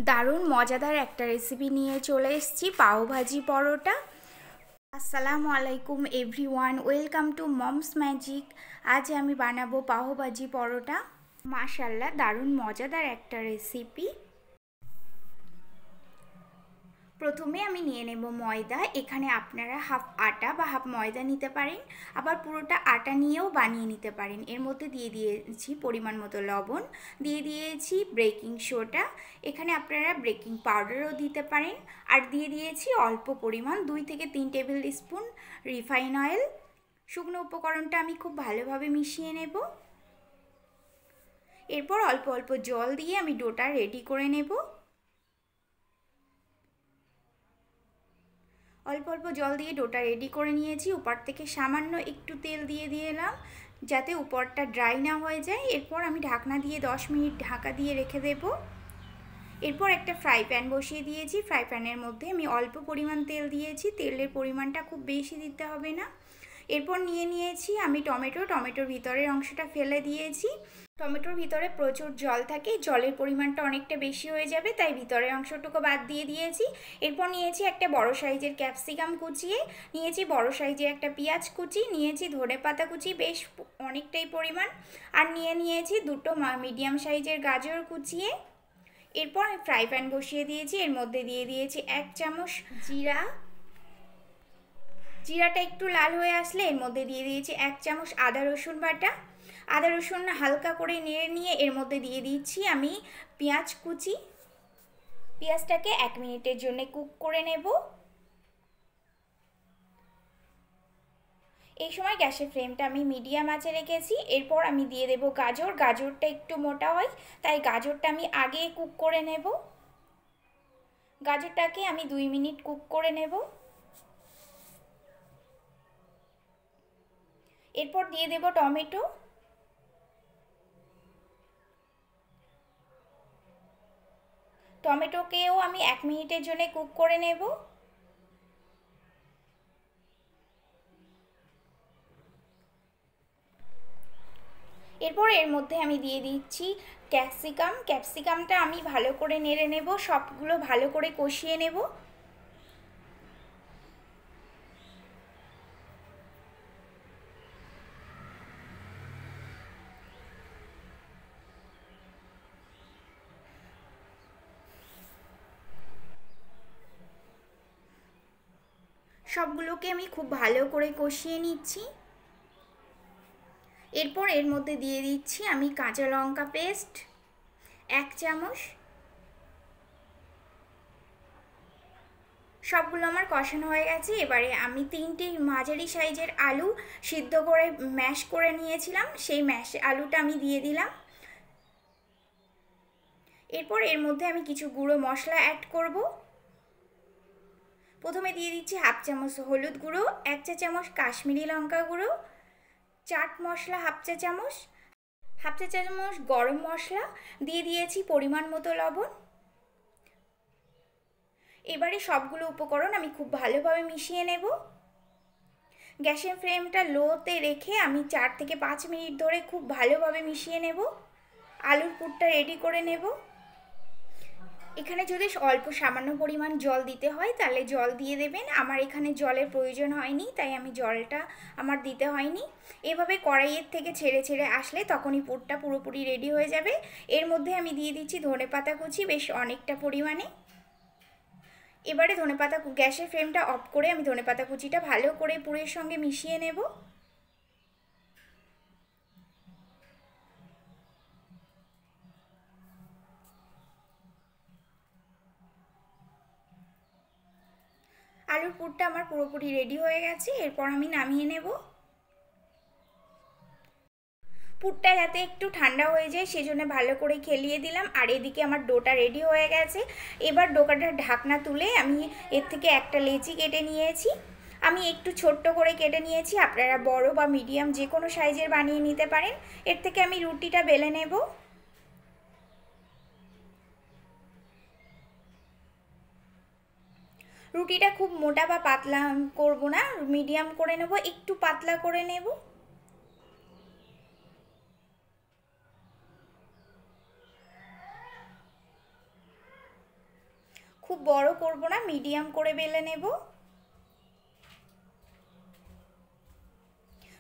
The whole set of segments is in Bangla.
দারুণ মজাদার একটা রেসিপি নিয়ে চলে এসেছি, পাওভাজি পরোটা। আসসালামু আলাইকুম everyone, welcome to moms magic. আজ আমি বানাবো পাওভাজি পরোটা। মাশাআল্লাহ, দারুণ মজাদার একটা রেসিপি। প্রথমে আমি নিয়ে নেব ময়দা। এখানে আপনারা হাফ আটা বা হাফ ময়দা নিতে পারেন, আবার পুরোটা আটা নিয়েও বানিয়ে নিতে পারেন। এর মধ্যে দিয়ে দিয়েছি পরিমাণ মতো লবণ, দিয়ে দিয়েছি বেকিং সোডা, এখানে আপনারা বেকিং পাউডারও দিতে পারেন, আর দিয়ে দিয়েছি অল্প পরিমাণ 2 থেকে 3 টেবিল স্পুন রিফাইন অয়েল। শুকনো উপকরণটা আমি খুব ভালোভাবে মিশিয়ে নেব। এরপর অল্প অল্প জল দিয়ে আমি ডোটা রেডি করে নেব। অল্প অল্প জল দিয়ে ডোটা রেডি করে নিয়েছি। উপর থেকে সামান্য একটু তেল দিয়ে দিলাম যাতে উপরটা ড্রাই না হয়ে যায়। এরপর আমি ঢাকনা দিয়ে 10 মিনিট ঢাকা দিয়ে রেখে দেব। এরপর একটা ফ্রাই প্যান বসিয়ে দিয়েছি। ফ্রাই প্যানের মধ্যে আমি অল্প পরিমাণ তেল দিয়েছি, তেলের পরিমাণটা খুব বেশি দিতে হবে না। এরপর নিয়ে নিয়েছি আমি টমেটোর ভিতরের অংশটা ফেলে দিয়েছি। টমেটোর ভিতরে প্রচুর জল থাকে, জলের পরিমাণটা অনেকটা বেশি হয়ে যাবে, তাই ভিতরের অংশটুকু বাদ দিয়ে দিয়েছি। এরপর নিয়েছি একটা বড় সাইজের ক্যাপসিকাম কুচিয়ে, নিয়েছি বড় সাইজের একটা পেঁয়াজ কুচি, নিয়েছি ধনেপাতা কুচি বেশ অনেকটাই পরিমাণ, আর নিয়েছি দুটো মিডিয়াম সাইজের গাজর কুচিয়ে। এরপর ফ্রাই প্যান বসিয়ে দিয়েছি। এর মধ্যে দিয়ে দিয়েছি 1 চামচ জিরাটা একটু লাল হয়ে আসলে এর মধ্যে দিয়ে দিয়েছি 1 চামচ আদা রসুন বাটা। আদা রসুন হালকা করে নেড়ে নিয়ে এর মধ্যে দিয়ে দিচ্ছি আমি পেঁয়াজ কুচি। পেঁয়াজটাকে 1 মিনিটের জন্য কুক করে নেব। এই সময় গ্যাসের ফ্লেমটা আমি মিডিয়াম আঁচে রেখেছি। এরপর আমি দিয়ে দেব গাজরটা একটু মোটা হয়, তাই গাজরটা আমি আগে কুক করে নেব। গাজরটাকে আমি 2 মিনিট কুক করে নেব। এরপর দিয়ে দেব টমেটোকেও আমি 1 মিনিটের জন্য কুক করে নেব। এরপর এর মধ্যে আমি দিয়ে দিচ্ছি ক্যাপসিকামটা আমি ভালো করে নেড়ে নেব, সবগুলো ভালো করে কষিয়ে নেব। সবগুলোকে আমি খুব ভালো করে কষিয়ে নিচ্ছি। এরপর এর মধ্যে দিয়ে দিচ্ছি আমি কাঁচা লঙ্কা পেস্ট 1 চামচ। সবগুলো আমার কষানো হয়ে গেছে। এবারে আমি 3টে মাঝারি সাইজের আলু সিদ্ধ করে ম্যাশ করে নিয়েছিলাম, সেই ম্যাশ আলুটা আমি দিয়ে দিলাম। এরপর এর মধ্যে আমি কিছু গুঁড়ো মশলা অ্যাড করব। প্রথমে দিয়ে দিচ্ছি হাফ চামচ হলুদ গুঁড়ো, 1 চা চামচ কাশ্মীরি লঙ্কা গুঁড়ো, চাট মশলা হাফ চা চামচ গরম মশলা, দিয়ে দিয়েছি পরিমাণ মতো লবণ। এবারে সবগুলো উপকরণ আমি খুব ভালোভাবে মিশিয়ে নেব। গ্যাসের ফ্লেমটা লোতে রেখে আমি 4 থেকে 5 মিনিট ধরে খুব ভালোভাবে মিশিয়ে নেব। আলুর পুরটা রেডি করে নেব। এখানে যদি অল্প সামান্য পরিমাণ জল দিতে হয় তাহলে জল দিয়ে দেবেন। আমার এখানে জলের প্রয়োজন হয়নি, তাই আমি জলটা আমার দিতে হয়নি। এভাবে কড়াইয়ের থেকে ছেড়ে ছেড়ে আসলে তখনই পুরটা পুরোপুরি রেডি হয়ে যাবে। এর মধ্যে আমি দিয়ে দিচ্ছি ধনেপাতা কুচি বেশ অনেকটা পরিমাণে। এবারে ধনেপাতা গ্যাসের ফ্লেমটা অফ করে আমি ধনেপাতা কুচিটা ভালো করে পুরের সঙ্গে মিশিয়ে নেব। আলুর পুরটা আমার পুরোপুরি রেডি হয়ে গেছে। এরপর আমি নামিয়ে নেব। পুরটা যাতে একটু ঠান্ডা হয়ে যায় সেজন্য ভালো করে খেলিয়ে দিলাম। আর এদিকে আমার ডোটা রেডি হয়ে গেছে। এবার ডোটার ঢাকনা তুলে আমি এর থেকে একটা লেচি কেটে নিয়েছি। আমি একটু ছোট্ট করে কেটে নিয়েছি, আপনারা বড় বা মিডিয়াম যে কোনো সাইজের বানিয়ে নিতে পারেন। এর থেকে আমি রুটিটা বেলে নেব। রুটিটা খুব মোটা বা পাতলা করব না, মিডিয়াম করে নেব, একটু পাতলা করে নেব। খুব বড় করব না, মিডিয়াম করে বেলে নেব।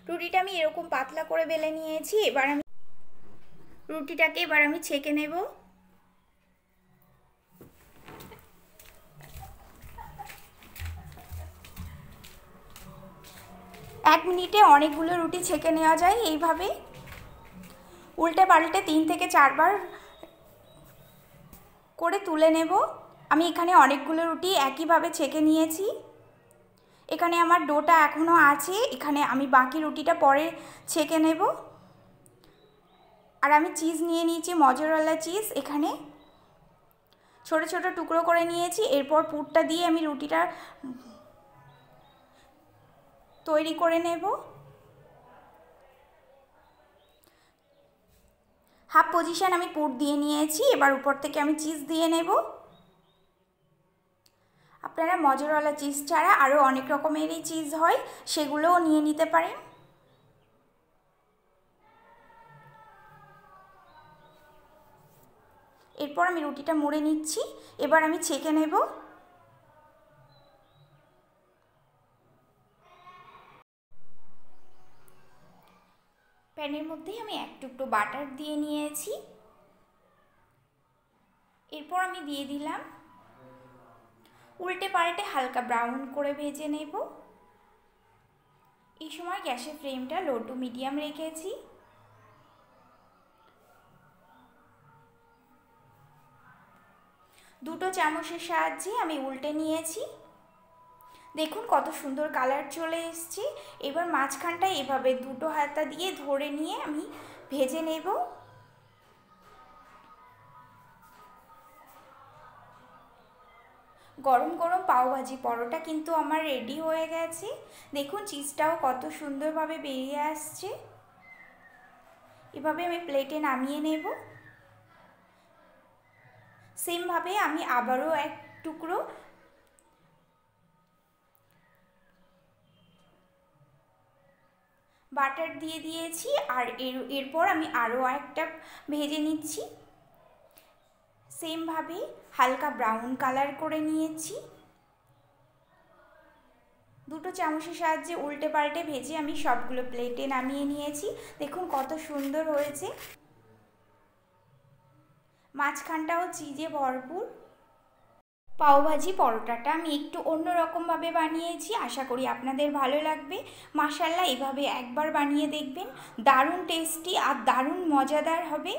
রুটিটা আমি এরকম পাতলা করে বেলে নিয়েছি। এবার আমি রুটিটাকে ছেঁকে নেব। এক মিনিটে অনেকগুলো রুটি ছেঁকে নেওয়া যায় এইভাবে। উল্টে পাল্টে 3 থেকে 4 বার করে তুলে নেব। আমি এখানে অনেকগুলো রুটি একইভাবে ছেঁকে নিয়েছি। এখানে আমার ডোটা এখনও আছে, এখানে আমি বাকি রুটিটা পরে ছেঁকে নেব। আর আমি চিজ নিয়ে নিয়েছি, মজেরেলা চিজ, এখানে ছোট ছোট টুকরো করে নিয়েছি। এরপর পুরটা দিয়ে আমি রুটিটা তৈরি করে নেব। হাফ পজিশন আমি পুর দিয়ে নিয়েছি, এবার উপর থেকে আমি চিজ দিয়ে নেব। আপনারা মজেরেলা চিজ ছাড়া আরও অনেক রকমেরই চিজ হয়, সেগুলোও নিয়ে নিতে পারেন। এরপর আমি রুটিটা মুড়ে নিচ্ছি। এবার আমি ছেঁকে নেব। প্যানের মধ্যে আমি এক টুকরো বাটার দিয়ে নিয়েছি। এরপর আমি দিয়ে দিলাম। উল্টে পাল্টে হালকা ব্রাউন করে ভেজে নেব। এই সময় গ্যাসের ফ্লেমটা লো টু মিডিয়াম রেখেছি। দুটো চামচের সাহায্যে আমি উল্টে নিয়েছি। দেখুন কত সুন্দর কালার চলে এসেছে। এবার মাঝখানটা এভাবে দুটো হাতা দিয়ে ধরে নিয়ে আমি ভেজে নেব। গরম গরম পাওভাজি পরোটা কিন্তু আমার রেডি হয়ে গেছে। দেখুন চিজটাও কত সুন্দরভাবে বেরিয়ে আসছে। এভাবে আমি প্লেটে নামিয়ে নেব। সেমভাবে আমি আবারও এক টুকরো বাটার দিয়ে দিয়েছি। আর এরপর আমি আরও একটা ভেজে নিচ্ছি। সেমভাবে হালকা ব্রাউন কালার করে নিয়েছি। দুটো চামচের সাহায্যে উল্টে পাল্টে ভেজে আমি সবগুলো প্লেটে নামিয়ে নিয়েছি। দেখুন কত সুন্দর হয়েছে। মাঝখানটাও চিজে ভরপুর। পাওভাজি পরোটাটা আমি একটু অন্যরকমভাবে বানিয়েছি, আশা করি আপনাদের ভালো লাগবে। মাশাআল্লাহ, এভাবে একবার বানিয়ে দেখবেন, দারুণ টেস্টি আর দারুণ মজাদার হবে।